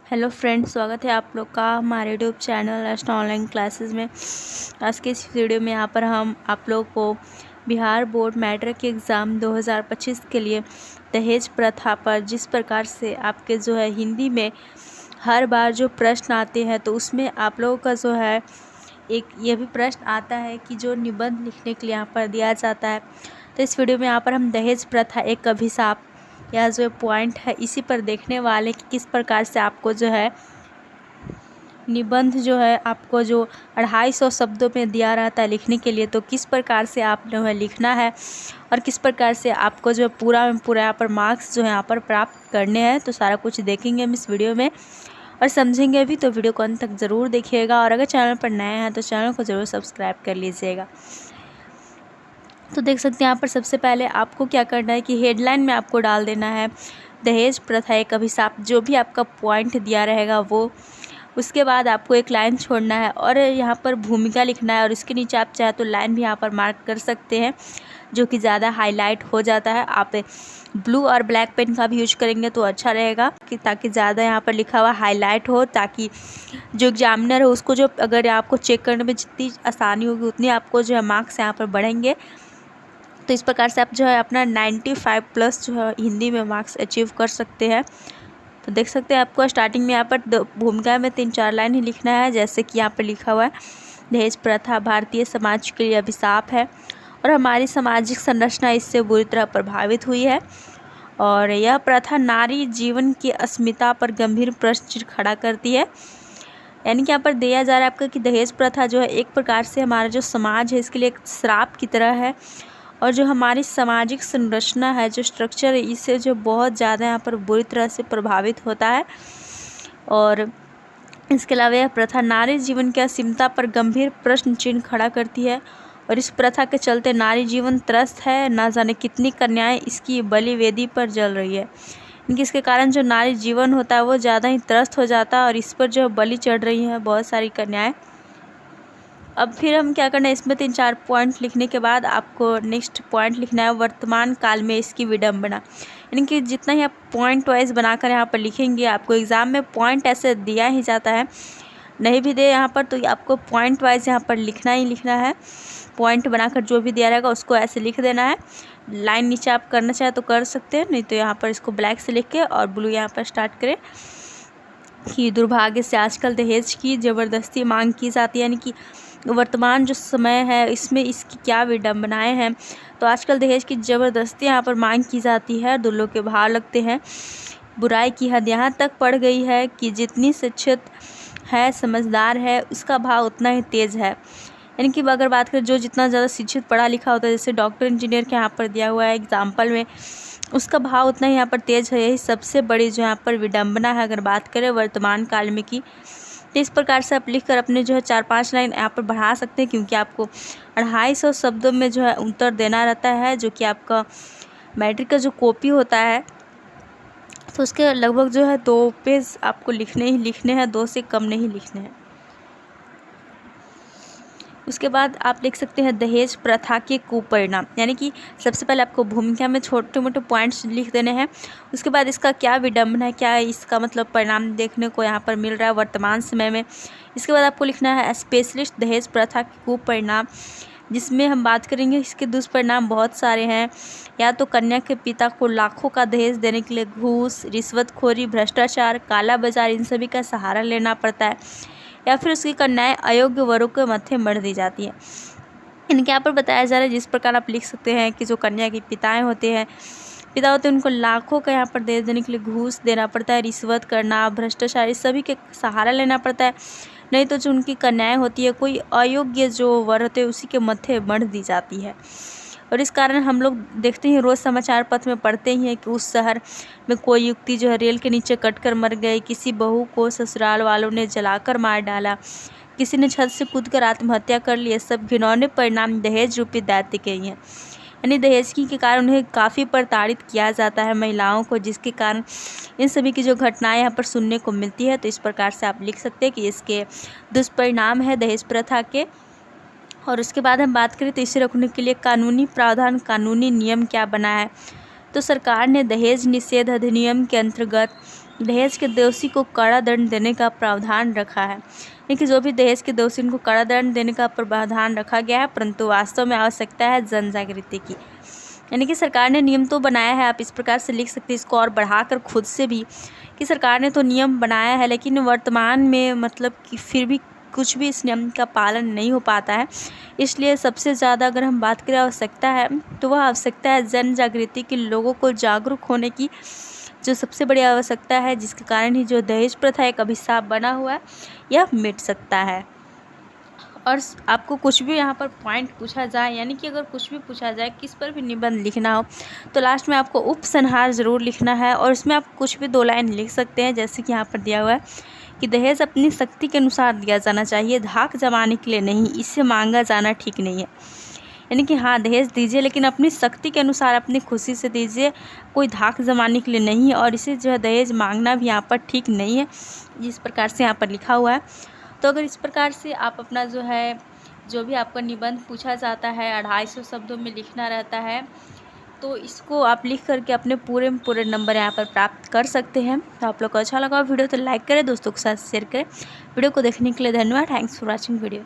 Hello friends, स्वागत है आप लोग का हमारे यूट्यूब चैनल एस्ट ऑनलाइन क्लासेस में। आज के इस वीडियो में यहाँ पर हम आप लोग को बिहार बोर्ड मैट्रिक एग्ज़ाम 2025 के लिए दहेज प्रथा पर जिस प्रकार से आपके जो है हिंदी में हर बार जो प्रश्न आते हैं, तो उसमें आप लोगों का जो है एक ये भी प्रश्न आता है कि जो निबंध लिखने के लिए यहाँ पर दिया जाता है। तो इस वीडियो में यहाँ पर हम दहेज प्रथा एक अभिशाप या जो पॉइंट है इसी पर देखने वाले कि किस प्रकार से आपको जो है निबंध जो है आपको जो 250 शब्दों में दिया रहता है लिखने के लिए, तो किस प्रकार से आप जो है लिखना है और किस प्रकार से आपको जो पूरा यहाँ पर मार्क्स जो है यहाँ पर प्राप्त करने हैं। तो सारा कुछ देखेंगे हम इस वीडियो में और समझेंगे भी, तो वीडियो को अंत तक ज़रूर देखिएगा। और अगर चैनल पर नए हैं तो चैनल को ज़रूर सब्सक्राइब कर लीजिएगा। तो देख सकते हैं यहाँ पर सबसे पहले आपको क्या करना है कि हेडलाइन में आपको डाल देना है दहेज प्रथा एक अभिशाप, जो भी आपका पॉइंट दिया रहेगा वो। उसके बाद आपको एक लाइन छोड़ना है और यहाँ पर भूमिका लिखना है, और इसके नीचे आप चाहे तो लाइन भी यहाँ पर मार्क कर सकते हैं, जो कि ज़्यादा हाईलाइट हो जाता है। आप ब्लू और ब्लैक पेन का भी यूज करेंगे तो अच्छा रहेगा कि ताकि ज़्यादा यहाँ पर लिखा हुआ हाईलाइट हो, ताकि जो एग्जामिनर है उसको जो अगर आपको चेक करने में जितनी आसानी होगी उतनी आपको जो है मार्क्स यहाँ पर बढ़ेंगे। तो इस प्रकार से आप जो है अपना 95+ जो है हिंदी में मार्क्स अचीव कर सकते हैं। तो देख सकते हैं आपको स्टार्टिंग में यहाँ पर भूमिका में 3-4 लाइन ही लिखना है, जैसे कि यहाँ पर लिखा हुआ है दहेज प्रथा भारतीय समाज के लिए अभिशाप है और हमारी सामाजिक संरचना इससे बुरी तरह प्रभावित हुई है, और यह प्रथा नारी जीवन की अस्मिता पर गंभीर प्रश्न खड़ा करती है। यानी कि यहाँ पर दिया जा रहा है आपका कि दहेज प्रथा जो है एक प्रकार से हमारा जो समाज है इसके लिए एक श्राप की तरह है, और जो हमारी सामाजिक संरचना है, जो स्ट्रक्चर है, इससे जो बहुत ज़्यादा यहाँ पर बुरी तरह से प्रभावित होता है। और इसके अलावा यह प्रथा नारी जीवन की असीमता पर गंभीर प्रश्न चिन्ह खड़ा करती है, और इस प्रथा के चलते नारी जीवन त्रस्त है। ना जाने कितनी कन्याएं इसकी बलि वेदी पर जल रही है। इनकी इसके कारण जो नारी जीवन होता है वो ज़्यादा ही त्रस्त हो जाता है, और इस पर जो बलि चढ़ रही हैं बहुत सारी कन्याएँ। अब फिर हम क्या करना है, इसमें 3-4 पॉइंट लिखने के बाद आपको नेक्स्ट पॉइंट लिखना है वर्तमान काल में इसकी विडंबना। यानी कि जितना ही आप पॉइंट वाइज बनाकर यहाँ पर लिखेंगे, आपको एग्ज़ाम में पॉइंट ऐसे दिया ही जाता है, नहीं भी दे यहाँ पर तो आपको पॉइंट वाइज यहाँ पर लिखना ही लिखना है। पॉइंट बनाकर जो भी दिया रहेगा उसको ऐसे लिख देना है। लाइन नीचे आप करना चाहे तो कर सकते हैं, नहीं तो यहाँ पर इसको ब्लैक से लिख के और ब्लू यहाँ पर स्टार्ट करें कि दुर्भाग्य से आजकल दहेज की ज़बरदस्ती मांग की जाती है। यानी कि वर्तमान जो समय है इसमें इसकी क्या विडंबनाएं हैं। तो आजकल दहेज की ज़बरदस्ती यहाँ पर मांग की जाती है, दुल्हों के भाव लगते हैं। बुराई की हद यहाँ तक पड़ गई है कि जितनी शिक्षित है समझदार है उसका भाव उतना ही तेज़ है। यानी कि अगर बात करें जो जितना ज़्यादा शिक्षित पढ़ा लिखा होता है, जैसे डॉक्टर इंजीनियर के यहाँ पर दिया हुआ है एग्जाम्पल में, उसका भाव उतना ही यहाँ पर तेज़ है। यही सबसे बड़ी जो यहाँ पर विडंबना है अगर बात करें वर्तमान काल में की। तो इस प्रकार से आप लिखकर अपने जो है 4-5 लाइन यहाँ पर बढ़ा सकते हैं, क्योंकि आपको 250 शब्दों में जो है उत्तर देना रहता है, जो कि आपका मैट्रिक का जो कॉपी होता है तो उसके लगभग जो है 2 पेज आपको लिखने ही लिखने हैं, 2 से कम नहीं लिखने हैं। उसके बाद आप लिख सकते हैं दहेज प्रथा के कुपरिणाम। यानी कि सबसे पहले आपको भूमिका में छोटे मोटे पॉइंट्स लिख देने हैं। उसके बाद इसका क्या विडंबना है, क्या इसका मतलब परिणाम देखने को यहाँ पर मिल रहा है वर्तमान समय में। इसके बाद आपको लिखना है स्पेशलिस्ट दहेज प्रथा के कुपरिणाम, जिसमें हम बात करेंगे इसके दुष्परिणाम बहुत सारे हैं। या तो कन्या के पिता को लाखों का दहेज देने के लिए घूस, रिश्वतखोरी, भ्रष्टाचार, काला बाजार, इन सभी का सहारा लेना पड़ता है, या फिर उसकी कन्याएं अयोग्य वरों के मत्थे मर दी जाती हैं। इनके यहाँ पर बताया जा रहा है जिस प्रकार आप लिख सकते हैं कि जो कन्या के पिता होते हैं उनको लाखों का यहाँ पर दहेज देने के लिए घूस देना पड़ता है, रिश्वत करना, भ्रष्टाचार, इस सभी के सहारा लेना पड़ता है। नहीं तो जो उनकी कन्याएं होती है कोई अयोग्य जो वर होते हैं उसी के मत्थे मर दी जाती है। और इस कारण हम लोग देखते हैं रोज़ समाचार पत्र में पढ़ते ही हैं कि उस शहर में कोई युवती जो है रेल के नीचे कटकर मर गई, किसी बहू को ससुराल वालों ने जलाकर मार डाला, किसी ने छत से कूदकर आत्महत्या कर ली। सब घिनौने परिणाम दहेज रूपी दायित्व के ही हैं। यानी दहेज के कारण उन्हें काफ़ी प्रताड़ित किया जाता है महिलाओं को, जिसके कारण इन सभी की जो घटनाएं यहाँ पर सुनने को मिलती है। तो इस प्रकार से आप लिख सकते हैं कि इसके दुष्परिणाम है दहेज प्रथा के। और उसके बाद हम बात करें तो इसे रोकने के लिए कानूनी प्रावधान, कानूनी नियम क्या बना है। तो सरकार ने दहेज निषेध अधिनियम के अंतर्गत दहेज के दोषी को कड़ा दंड देने का प्रावधान रखा है। यानी कि जो भी दहेज के दोषी उनको कड़ा दंड देने का प्रावधान रखा गया है, परंतु वास्तव में आवश्यकता है जन जागृति की। यानी कि सरकार ने नियम तो बनाया है, आप इस प्रकार से लिख सकते हैं इसको और बढ़ाकर खुद से भी, कि सरकार ने तो नियम बनाया है लेकिन वर्तमान में मतलब कि फिर भी कुछ भी इस नियम का पालन नहीं हो पाता है। इसलिए सबसे ज़्यादा अगर हम बात करें आवश्यकता है, तो वह आवश्यकता है जन जागृति की, लोगों को जागरूक होने की जो सबसे बड़ी आवश्यकता है, जिसके कारण ही जो दहेज प्रथा एक अभिशाप बना हुआ है यह मिट सकता है। और आपको कुछ भी यहाँ पर पॉइंट पूछा जाए, यानी कि अगर कुछ भी पूछा जाए, किस पर भी निबंध लिखना हो, तो लास्ट में आपको उपसंहार ज़रूर लिखना है और इसमें आप कुछ भी 2 लाइन लिख सकते हैं। जैसे कि यहाँ पर दिया हुआ है कि दहेज अपनी शक्ति के अनुसार दिया जाना चाहिए, धाक जमाने के लिए नहीं, इससे मांगा जाना ठीक नहीं है। यानी कि हाँ, दहेज दीजिए लेकिन अपनी शक्ति के अनुसार, अपनी खुशी से दीजिए, कोई धाक जमाने के लिए नहीं। और इसे जो है दहेज मांगना भी यहाँ पर ठीक नहीं है, जिस प्रकार से यहाँ पर लिखा हुआ है। तो अगर इस प्रकार से आप अपना जो है, जो भी आपका निबंध पूछा जाता है 250 शब्दों में लिखना रहता है, तो इसको आप लिख करके अपने पूरे नंबर यहाँ पर प्राप्त कर सकते हैं। तो आप लोग को अच्छा लगा वीडियो तो लाइक करें, दोस्तों के साथ शेयर करें। वीडियो को देखने के लिए धन्यवाद। Thanks for watching video.